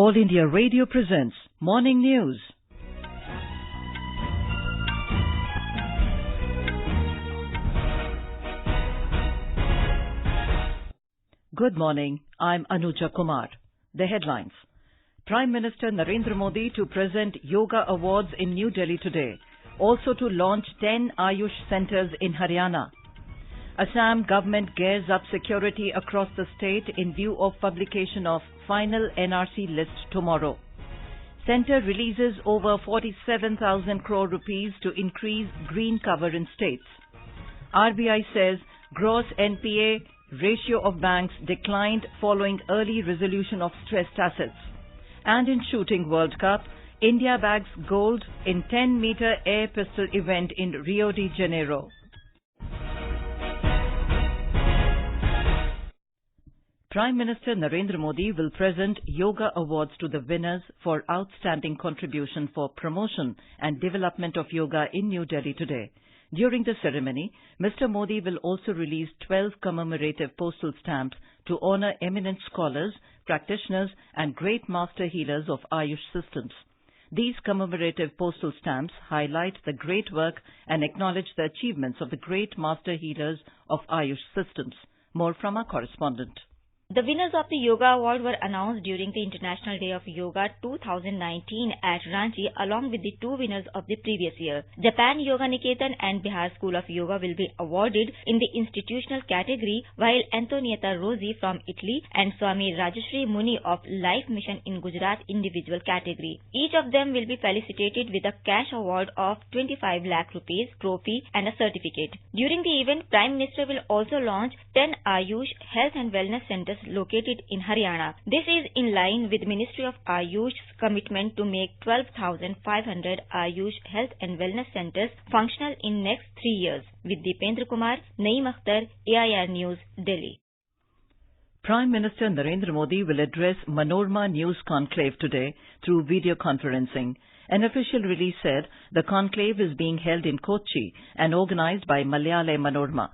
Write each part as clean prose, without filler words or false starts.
All India Radio presents Morning News. Good morning. I'm Anuja Kumar. The headlines. Prime Minister Narendra Modi to present Yoga Awards in New Delhi today. Also to launch 10 AYUSH Centres in Haryana. Assam government gears up security across the state in view of publication of final NRC list tomorrow. Centre releases over 47,000 crore rupees to increase green cover in states. RBI says gross NPA ratio of banks declined following early resolution of stressed assets. And in Shooting World Cup, India bags gold in 10-meter air pistol event in Rio de Janeiro. Prime Minister Narendra Modi will present Yoga Awards to the winners for outstanding contribution for promotion and development of yoga in New Delhi today. During the ceremony, Mr. Modi will also release 12 commemorative postal stamps to honour eminent scholars, practitioners and great master healers of AYUSH systems. These commemorative postal stamps highlight the great work and acknowledge the achievements of the great master healers of AYUSH systems. More from our correspondent. The winners of the Yoga Award were announced during the International Day of Yoga 2019 at Ranchi along with the two winners of the previous year. Japan Yoga Niketan and Bihar School of Yoga will be awarded in the institutional category, while Antonietta Rossi from Italy and Swami Rajashri Muni of Life Mission in Gujarat individual category. Each of them will be felicitated with a cash award of 25 lakh rupees, trophy and a certificate. During the event, Prime Minister will also launch 10 AYUSH Health and Wellness Centres located in Haryana. This is in line with Ministry of AYUSH's commitment to make 12,500 AYUSH Health and Wellness Centres functional in next 3 years. With Deependra Kumar, Naeem Akhtar, AIR News, Delhi. Prime Minister Narendra Modi will address Manorama News Conclave today through video conferencing. An official release said the conclave is being held in Kochi and organized by Malayale Manorama.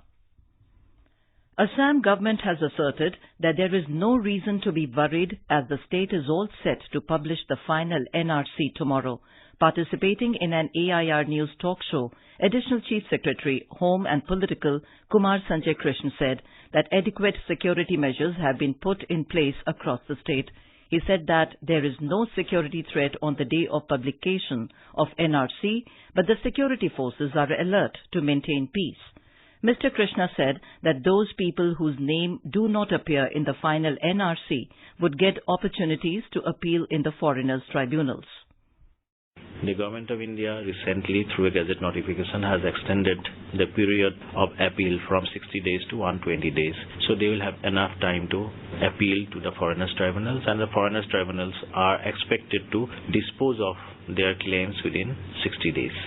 Assam government has asserted that there is no reason to be worried as the state is all set to publish the final NRC tomorrow. Participating in an AIR News talk show, Additional Chief Secretary, Home and Political Kumar Sanjay Krishna said that adequate security measures have been put in place across the state. He said that there is no security threat on the day of publication of NRC, but the security forces are alert to maintain peace. Mr. Krishna said that those people whose name do not appear in the final NRC would get opportunities to appeal in the foreigners' tribunals. The Government of India recently, through a gazette notification, has extended the period of appeal from 60 days to 120 days. So they will have enough time to appeal to the foreigners' tribunals, and the foreigners' tribunals are expected to dispose of their claims within 60 days.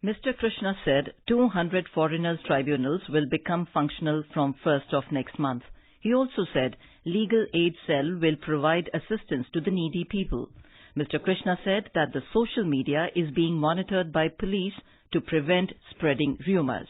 Mr. Krishna said 200 foreigners' tribunals will become functional from 1st of next month. He also said legal aid cell will provide assistance to the needy people. Mr. Krishna said that the social media is being monitored by police to prevent spreading rumours.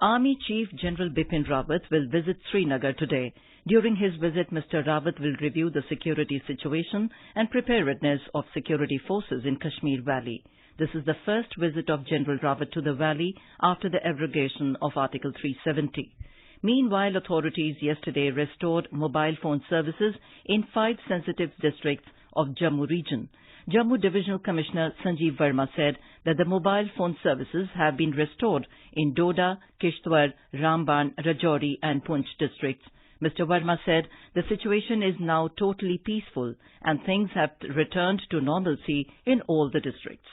Army Chief General Bipin Rawat will visit Srinagar today. During his visit, Mr. Rawat will review the security situation and preparedness of security forces in Kashmir Valley. This is the first visit of General Rawat to the valley after the abrogation of Article 370. Meanwhile, authorities yesterday restored mobile phone services in 5 sensitive districts of Jammu region. Jammu Divisional Commissioner Sanjeev Verma said that the mobile phone services have been restored in Doda, Kishtwar, Ramban, Rajouri and Poonch districts. Mr. Verma said the situation is now totally peaceful and things have returned to normalcy in all the districts.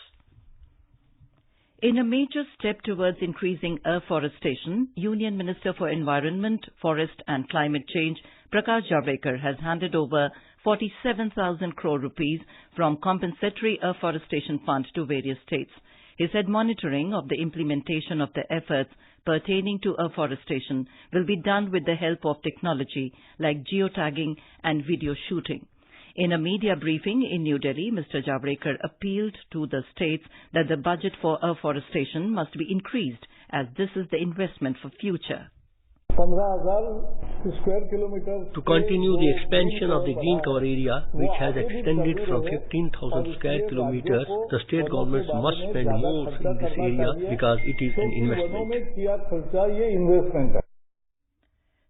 In a major step towards increasing afforestation, Union Minister for Environment, Forest and Climate Change, Prakash Javadekar, has handed over 47,000 crore rupees from Compensatory Afforestation Fund to various states. He said monitoring of the implementation of the efforts pertaining to afforestation will be done with the help of technology like geotagging and video shooting. In a media briefing in New Delhi, Mr. Javadekar appealed to the states that the budget for afforestation must be increased as this is the investment for future. To continue the expansion of the green cover area, which has extended from 15,000 square kilometers, the state governments must spend more in this area because it is an investment.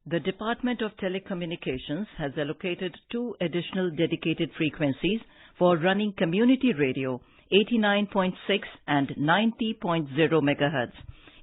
The Department of Telecommunications has allocated 2 additional dedicated frequencies for running community radio, 89.6 and 90.0 MHz.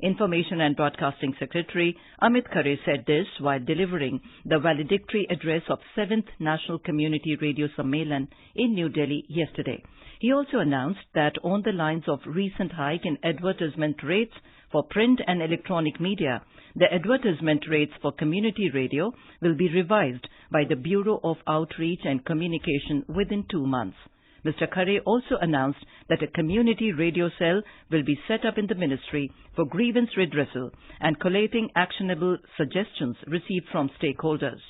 Information and Broadcasting Secretary Amit Khare said this while delivering the valedictory address of 7th National Community Radio Sammelan in New Delhi yesterday. He also announced that on the lines of recent hike in advertisement rates for print and electronic media, the advertisement rates for community radio will be revised by the Bureau of Outreach and Communication within 2 months. Mr. Khare also announced that a community radio cell will be set up in the ministry for grievance redressal and collating actionable suggestions received from stakeholders.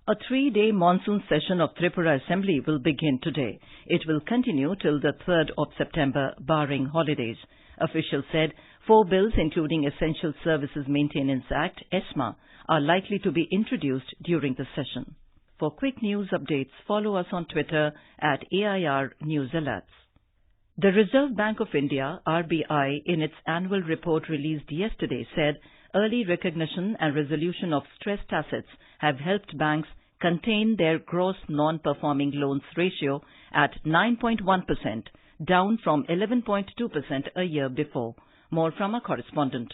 A 3-day monsoon session of Tripura Assembly will begin today. It will continue till the 3rd of September, barring holidays. Officials said 4 bills, including Essential Services Maintenance Act, ESMA, are likely to be introduced during the session. For quick news updates, follow us on Twitter at AIR News Alerts. The Reserve Bank of India, RBI, in its annual report released yesterday said early recognition and resolution of stressed assets have helped banks contain their gross non-performing loans ratio at 9.1%, down from 11.2% a year before. More from our correspondent.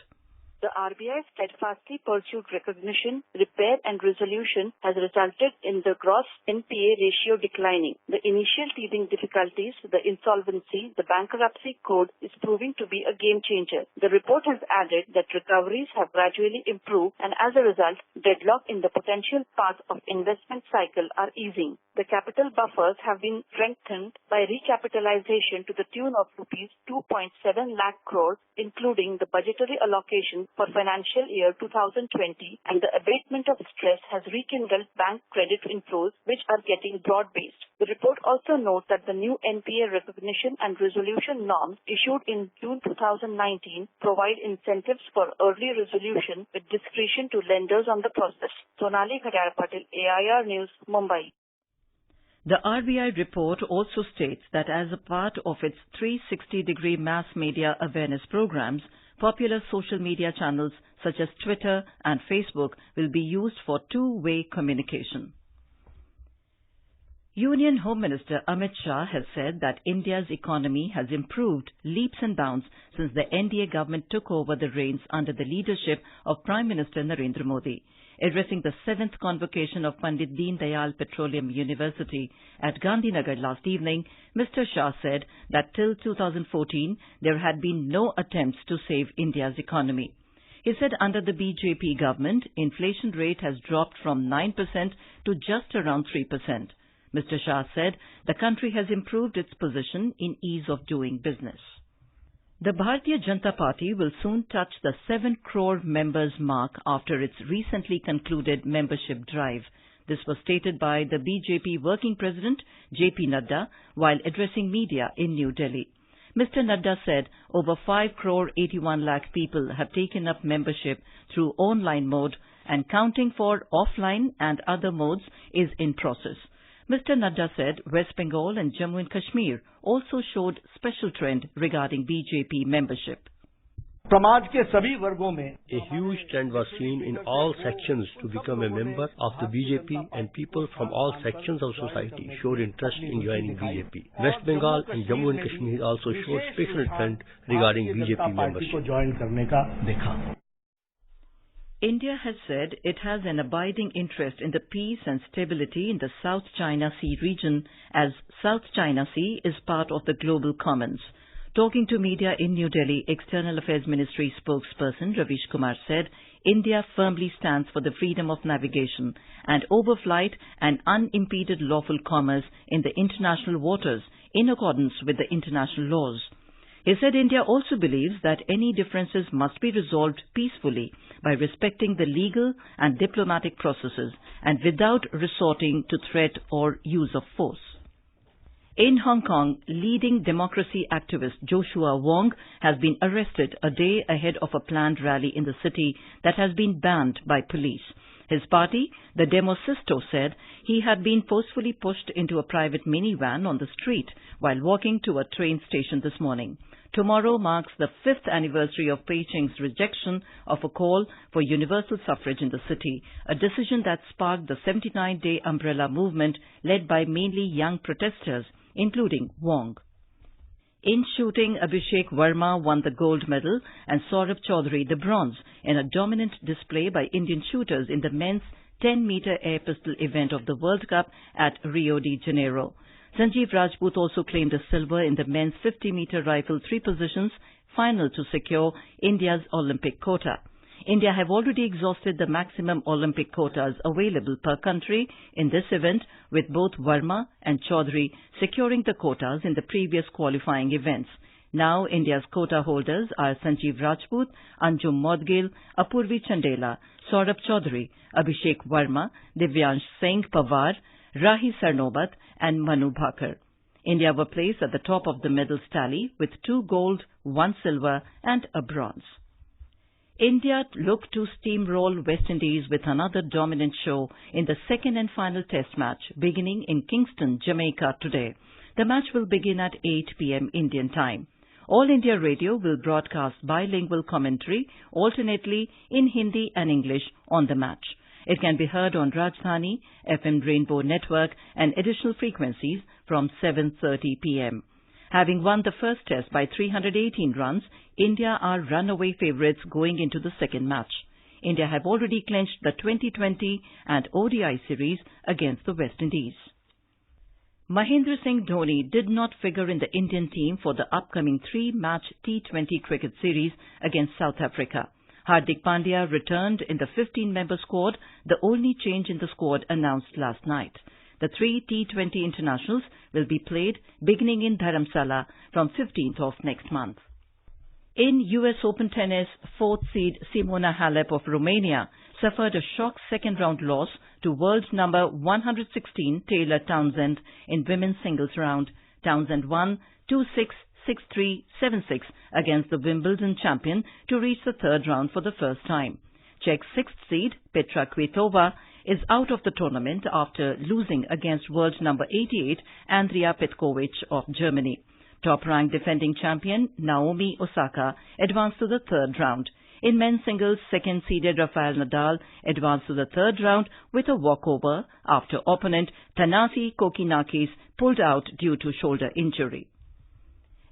The RBI steadfastly pursued recognition, repair and resolution has resulted in the gross NPA ratio declining. The initial teething difficulties, the insolvency, the bankruptcy code is proving to be a game changer. The report has added that recoveries have gradually improved and as a result, deadlock in the potential path of investment cycle are easing. The capital buffers have been strengthened by recapitalization to the tune of rupees 2.7 lakh crore, including the budgetary allocation for financial year 2020, and the abatement of stress has rekindled bank credit inflows, which are getting broad-based. The report also notes that the new NPA recognition and resolution norms issued in June 2019 provide incentives for early resolution with discretion to lenders on the process. Sonali Khadar Patil, AIR News, Mumbai. The RBI report also states that as a part of its 360-degree mass media awareness programs, popular social media channels such as Twitter and Facebook will be used for two-way communication. Union Home Minister Amit Shah has said that India's economy has improved leaps and bounds since the NDA government took over the reins under the leadership of Prime Minister Narendra Modi. Addressing the 7th convocation of Pandit Deen Dayal Petroleum University at Gandhinagar last evening, Mr. Shah said that till 2014 there had been no attempts to save India's economy. He said under the BJP government, inflation rate has dropped from 9% to just around 3%. Mr. Shah said the country has improved its position in ease of doing business. The Bharatiya Janata Party will soon touch the 7 crore members mark after its recently concluded membership drive. This was stated by the BJP Working President J.P. Nadda while addressing media in New Delhi. Mr. Nadda said over 5 crore 81 lakh people have taken up membership through online mode and counting for offline and other modes is in process. Mr. Nadda said West Bengal and Jammu and Kashmir also showed special trend regarding BJP membership. A huge trend was seen in all sections to become a member of the BJP, and people from all sections of society showed interest in joining BJP. West Bengal and Jammu and Kashmir also showed special trend regarding BJP membership. India has said it has an abiding interest in the peace and stability in the South China Sea region, as South China Sea is part of the global commons. Talking to media in New Delhi, External Affairs Ministry spokesperson Ravish Kumar said India firmly stands for the freedom of navigation and overflight and unimpeded lawful commerce in the international waters in accordance with the international laws. He said India also believes that any differences must be resolved peacefully by respecting the legal and diplomatic processes and without resorting to threat or use of force. In Hong Kong, leading democracy activist Joshua Wong has been arrested a day ahead of a planned rally in the city that has been banned by police. His party, the Demosisto, said he had been forcefully pushed into a private minivan on the street while walking to a train station this morning. Tomorrow marks the 5th anniversary of Beijing's rejection of a call for universal suffrage in the city, a decision that sparked the 79-day umbrella movement led by mainly young protesters, including Wong. In shooting, Abhishek Verma won the gold medal and Saurabh Chaudhary the bronze in a dominant display by Indian shooters in the men's 10-meter air pistol event of the World Cup at Rio de Janeiro. Sanjeev Rajput also claimed a silver in the men's 50-meter rifle 3 positions final to secure India's Olympic quota. India have already exhausted the maximum Olympic quotas available per country in this event, with both Verma and Chaudhary securing the quotas in the previous qualifying events. Now India's quota holders are Sanjeev Rajput, Anjum Modgil, Apurvi Chandela, Saurabh Chaudhary, Abhishek Verma, Divyansh Singh Pawar, Rahi Sarnobat and Manu Bhaker. India were placed at the top of the medals tally with 2 gold, 1 silver and a bronze. India look to steamroll West Indies with another dominant show in the second and final test match beginning in Kingston, Jamaica today. The match will begin at 8 p.m. Indian time. All India Radio will broadcast bilingual commentary alternately in Hindi and English on the match. It can be heard on Rajdhani, FM Rainbow Network and additional frequencies from 7:30 p.m. Having won the first test by 318 runs, India are runaway favourites going into the second match. India have already clinched the 2020 and ODI series against the West Indies. Mahendra Singh Dhoni did not figure in the Indian team for the upcoming 3-match T20 cricket series against South Africa. Hardik Pandya returned in the 15-member squad, the only change in the squad announced last night. The 3 T20 internationals will be played beginning in Dharamsala from 15th of next month. In US Open tennis, 4th seed Simona Halep of Romania suffered a shock second-round loss to world number 116 Taylor Townsend in women's singles round. Townsend won 2-6, 6-3, 7-6 against the Wimbledon champion to reach the third round for the first time. Czech 6th seed Petra Kvitova is out of the tournament after losing against world number 88 Andrea Petkovic of Germany. Top-ranked defending champion Naomi Osaka advanced to the third round. In men's singles, second-seeded Rafael Nadal advanced to the third round with a walkover after opponent Thanasi Kokinakis pulled out due to shoulder injury.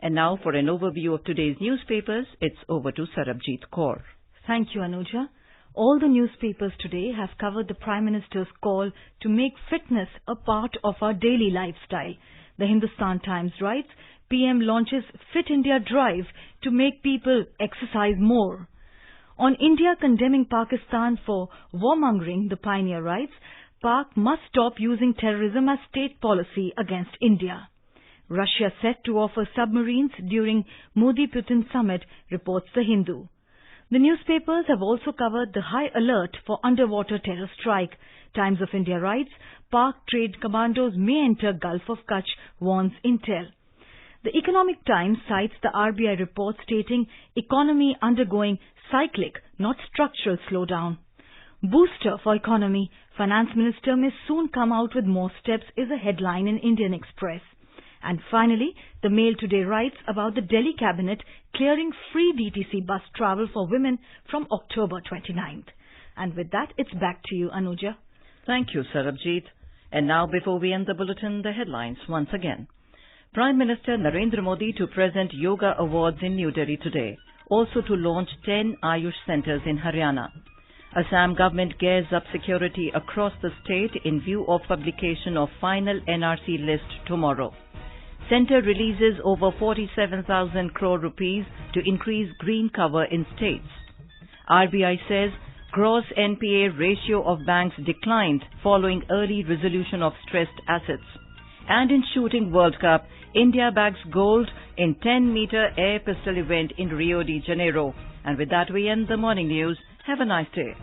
And now for an overview of today's newspapers, it's over to Sarabjit Kaur. Thank you, Anuja. All the newspapers today have covered the Prime Minister's call to make fitness a part of our daily lifestyle. The Hindustan Times writes, PM launches Fit India Drive to make people exercise more. On India condemning Pakistan for warmongering, the Pioneer writes, Pak must stop using terrorism as state policy against India. Russia set to offer submarines during Modi-Putin summit, reports The Hindu. The newspapers have also covered the high alert for underwater terror strike. Times of India writes, Pak trade commandos may enter Gulf of Kutch, warns Intel. The Economic Times cites the RBI report stating economy undergoing cyclic, not structural slowdown. Booster for economy, Finance Minister may soon come out with more steps is a headline in Indian Express. And finally, the Mail today writes about the Delhi Cabinet clearing free DTC bus travel for women from October 29th. And with that, it's back to you, Anuja. Thank you, Sarabjit. And now, before we end the bulletin, the headlines once again. Prime Minister Narendra Modi to present Yoga Awards in New Delhi today. Also to launch 10 AYUSH Centres in Haryana. Assam government gears up security across the state in view of publication of final NRC list tomorrow. Centre releases over 47,000 crore rupees to increase green cover in states. RBI says gross NPA ratio of banks declined following early resolution of stressed assets. And in shooting World Cup, India bags gold in 10-meter air pistol event in Rio de Janeiro. And with that, we end the morning news. Have a nice day.